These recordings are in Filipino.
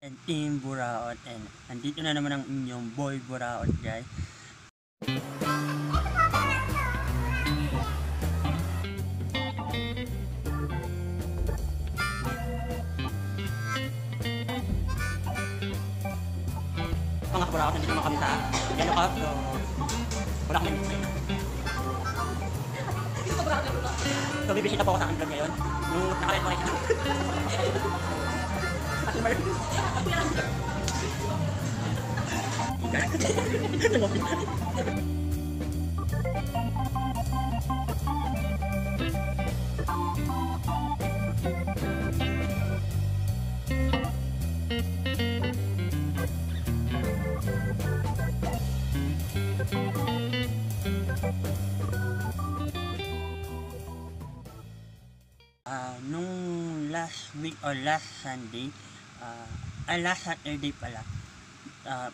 And Team Buraot, and andito na naman ang inyong boy Buraot, guys. Mga Buraot, nandito naman kami sa Yellow Cup, so wala kami so bibisita po ako sa aking vlog ngayon yung nakalit mo rin nung last week or last Sunday, last Saturday pala,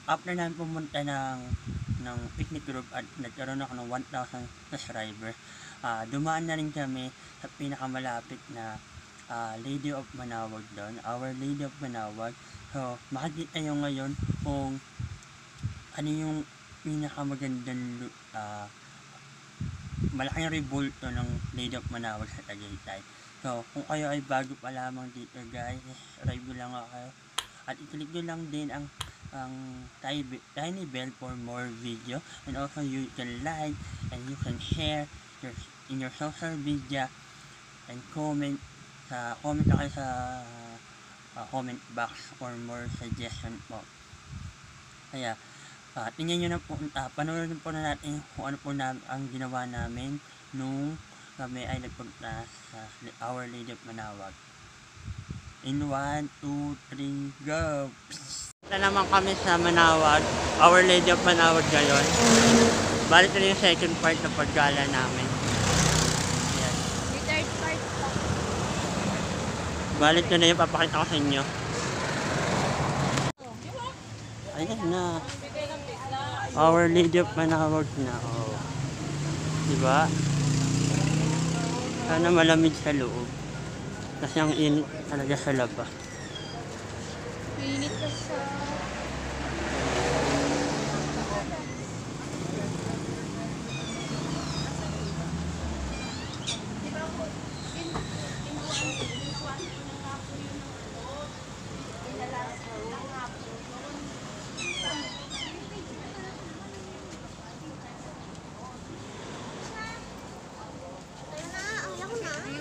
after namin pumunta ng picnic group at nagkaroon ako ng 1,000 subscribers, dumaan na rin kami sa pinakamalapit na Lady of Manaoag doon, Our Lady of Manaoag. So makikita nyo ngayon kung ano yung pinakamagandang malaking rebulto ng Lady of Manaoag sa Tagaytay. So kung kayo ay bago pa lamang dito, guys, review lang ako at i-click nyo lang din ang tiny bell for more video, and also you can like and you can share in your social media and comment na kayo sa comment box for more suggestion po. Kaya tingnan nyo na po, panoorin po na natin kung ano po ang ginawa namin nung kami ay nagpunta sa Our Lady of Manaoag. In 1, 2, 3, go! Na naman kami sa Manaoag, Our Lady of Manaoag ngayon. Balik na yung second part ng paggala namin. Yan. Yung third part po. Balik na yung papakita ko sa inyo. Ayan na. Our Lady of Manaoag na. Oh. Diba? Sana malamig sa loob. Kasi ang init talaga sa labas. Init ka sa...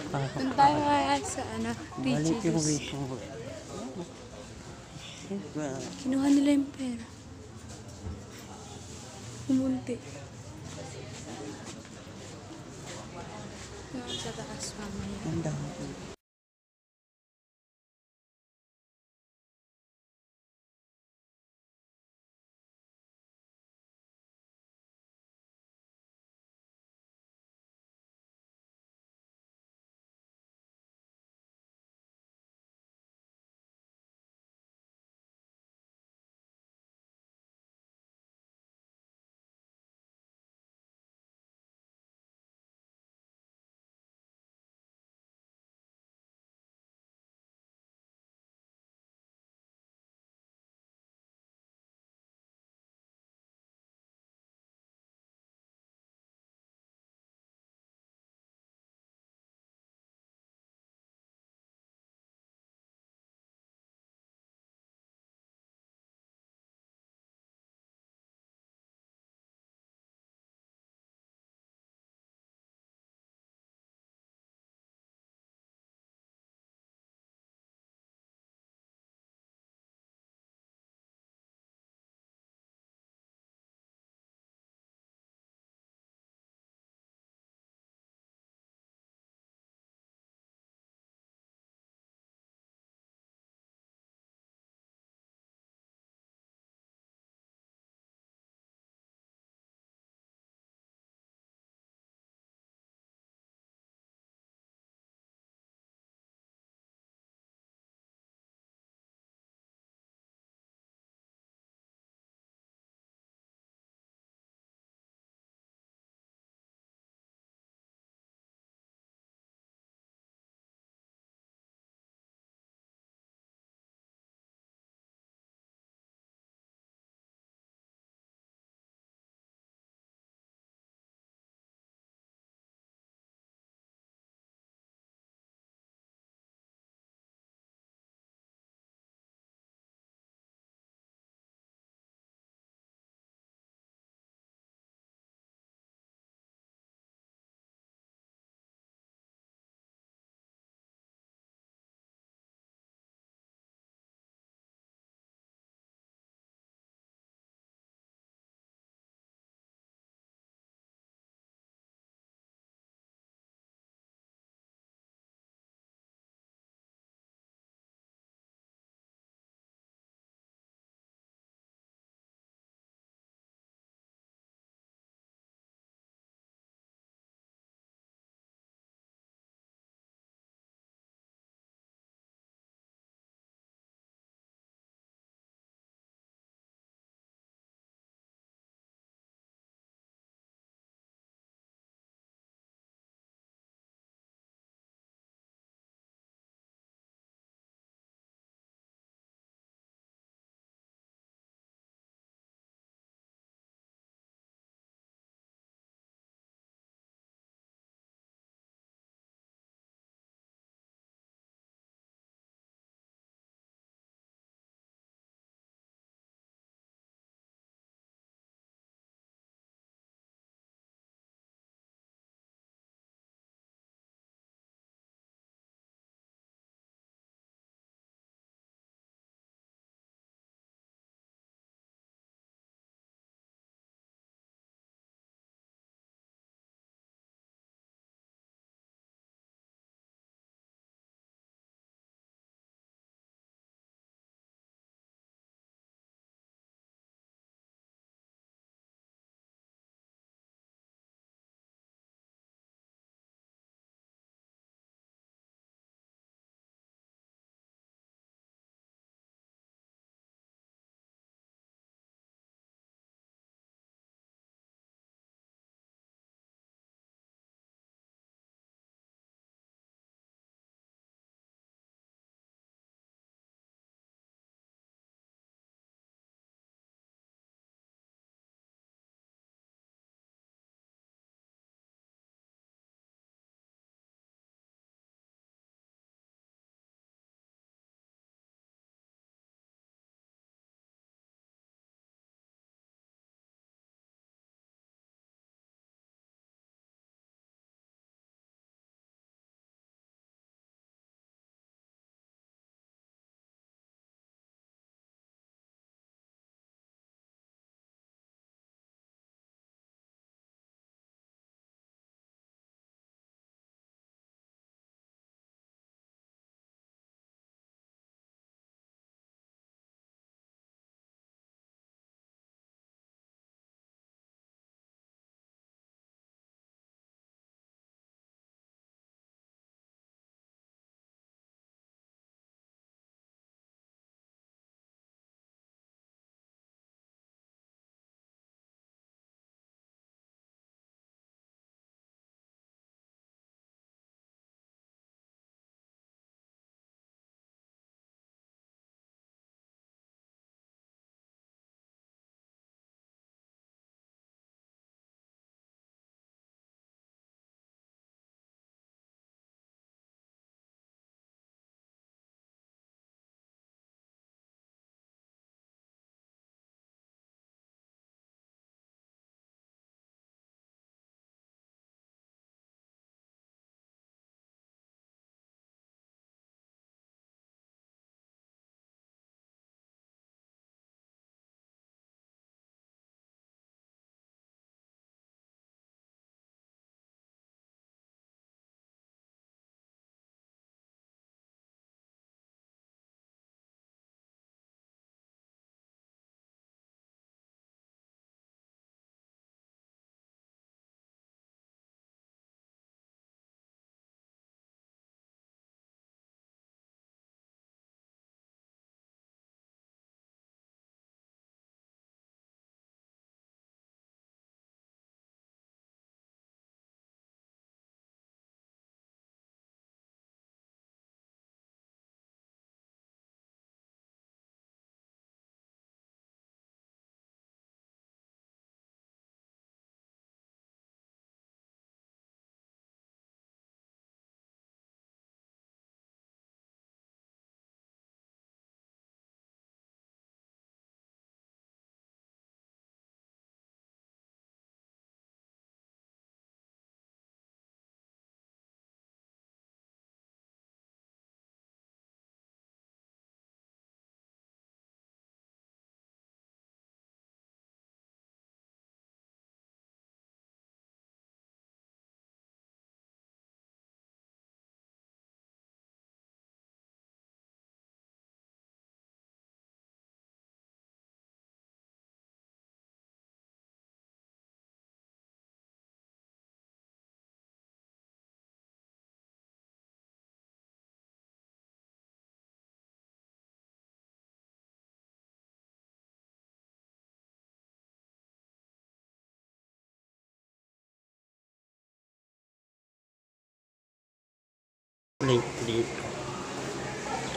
Punta tayo sa Balik yung beaches. wish mo. Kinuha nila yung pera. Pumunti. Sa taas mamaya. Ang dami.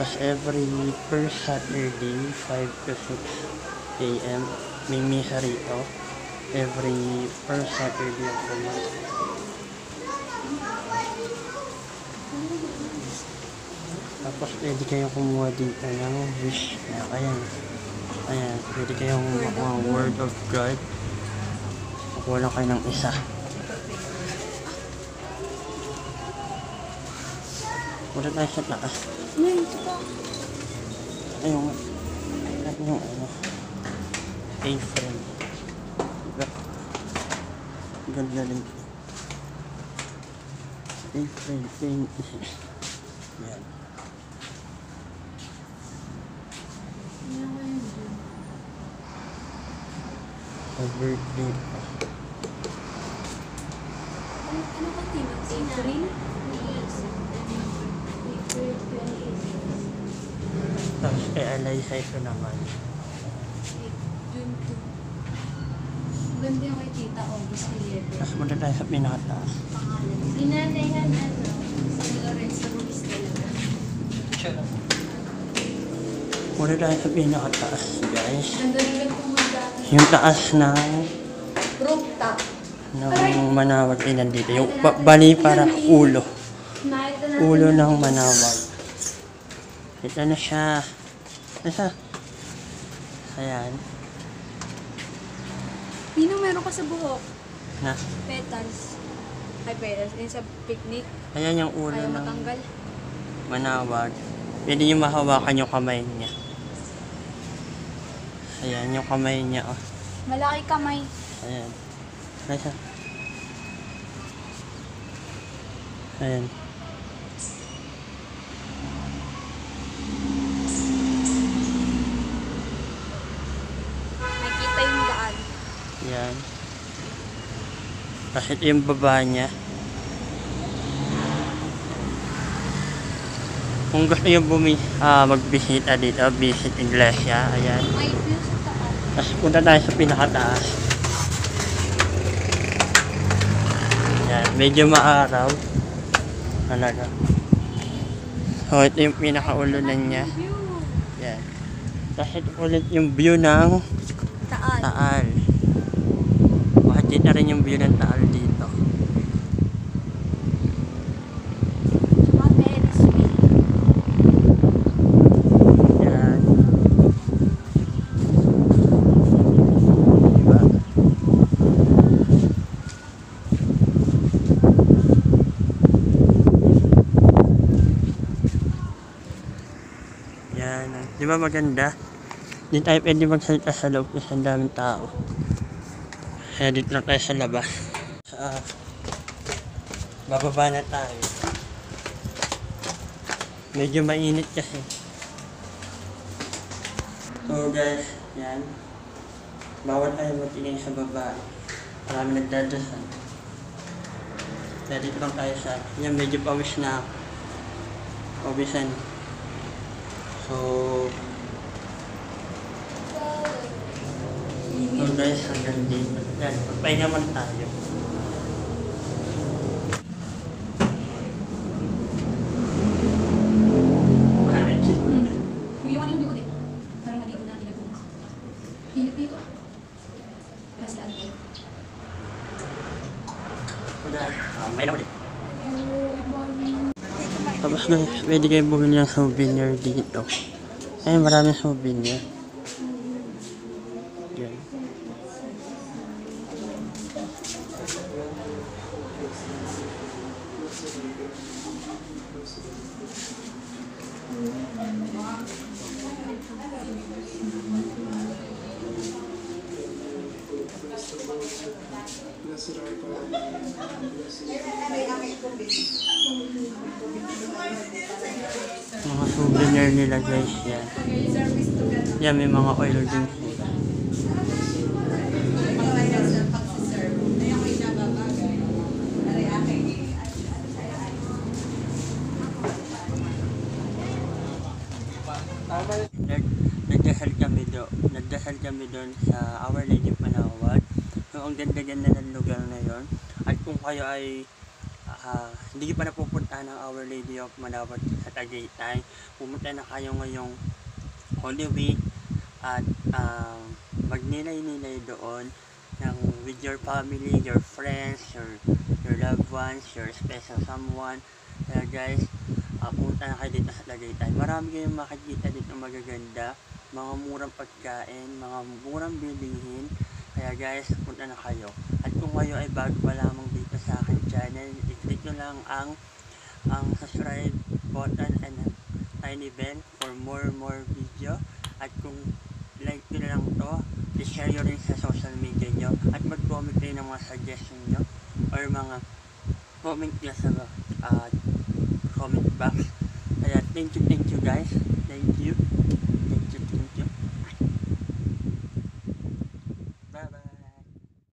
Tapos every first Saturday, 5 to 6 a.m. may misa rito. Every first Saturday of the month. Tapos pwede kayong kumuha dito ng wish na ayan. Ayan, pwede kayong makuha word of God. Makuha lang kayo ng isa. Punta tayo sa taas. Ngayon, ito pa. Ayun nga. Natin yung ano. A-frame. Diba? Ganda rin. A-frame. Paint. Yan. A birthday pa. Ano ba team? April? Tapos kay Alaysa ito naman. June 2. Ganda yung kay Tita August 11. Tapos punta tayo sa pinakataas. Pangalan. Dinanayan ano? San Lorenzo Ruiz talaga. Punta tayo sa pinakataas, guys. Ganda rin lang kung magdaan. Yung taas ng Rooftop. Manawag din nandito. Yung bali para ulo. Nakita natin. Ulo ng Manawag. Ito na siya. Nasa? Ayan. Ninong meron ka sa buhok? Na. Petals. Ay, petals. Yung sa picnic. Ayan yung ulo Ayaw ng matanggal. Manawag. Pwede nyo mahawakan yung kamay niya. Ayan yung kamay niya. Oh. Malaki kamay. Ayan. Nasa? Ayan. Nakita yung daan. Ayan. Kasi ito yung baba niya. Kung gusto nyo magbisita dito, visit Iglesia. Ayan. May view sa taas. Tapos punta tayo sa pinakataas. Ayan. Medyo maaraw. Talaga. So, ito yung pinakaulunan niya. View. Ayan. Tapos ito ulit yung view ng Taal. Taal. Makikita rin yung view ng Taal dito. Mga Ferris wheel. Yan. Diba? Yan. Di ba maganda? Hindi tayo pwede magsalita sa loob kasi ang daming tao. Kaya dito na tayo sa labas. Bababa na tayo. Medyo mainit kasi. So guys, yan. Bawal tayo matingin sa baba. Marami nagdadasal. Kaya dito lang tayo sa... Yan, medyo pawis na ako. Pawisan. So guys, hanggang dito. Yan, magpahinga naman tayo. Yung ano yung likod eh. Parang maligo natin na bukas. Hinip dito. Mas laan ko. May na ulit. Tapos guys, pwede kayo bumili ng souvenir dito. Ay, maraming souvenir. Yan. Mga souvenir nila guys, yan. Yan, may mga oil din sila. Nagdasal kami doon sa Our Lady of Manawag. So, ang ganda-ganda ng lugar na yon. At kung kayo ay hindi pa napupunta ng Our Lady of Manawag sa Tagaytay, pumunta na kayo ngayong Holy Week at magnilay-nilay doon with your family, your friends, your loved ones, your special someone. Kaya guys, pumunta na kayo dito sa Tagaytay. Marami kayong makikita dito magaganda, mga murang pagkain, mga murang bilihin. Kaya guys, punta na kayo. At kung kayo ay bago pa lamang dito sa aking channel, i-click nyo lang ang subscribe button and tiny bell for more video. At kung like nyo lang to, i-share nyo rin sa social media nyo at mag-comment rin ng mga suggestion nyo or mga comment nyo sa comment box. Kaya thank you guys. Thank you.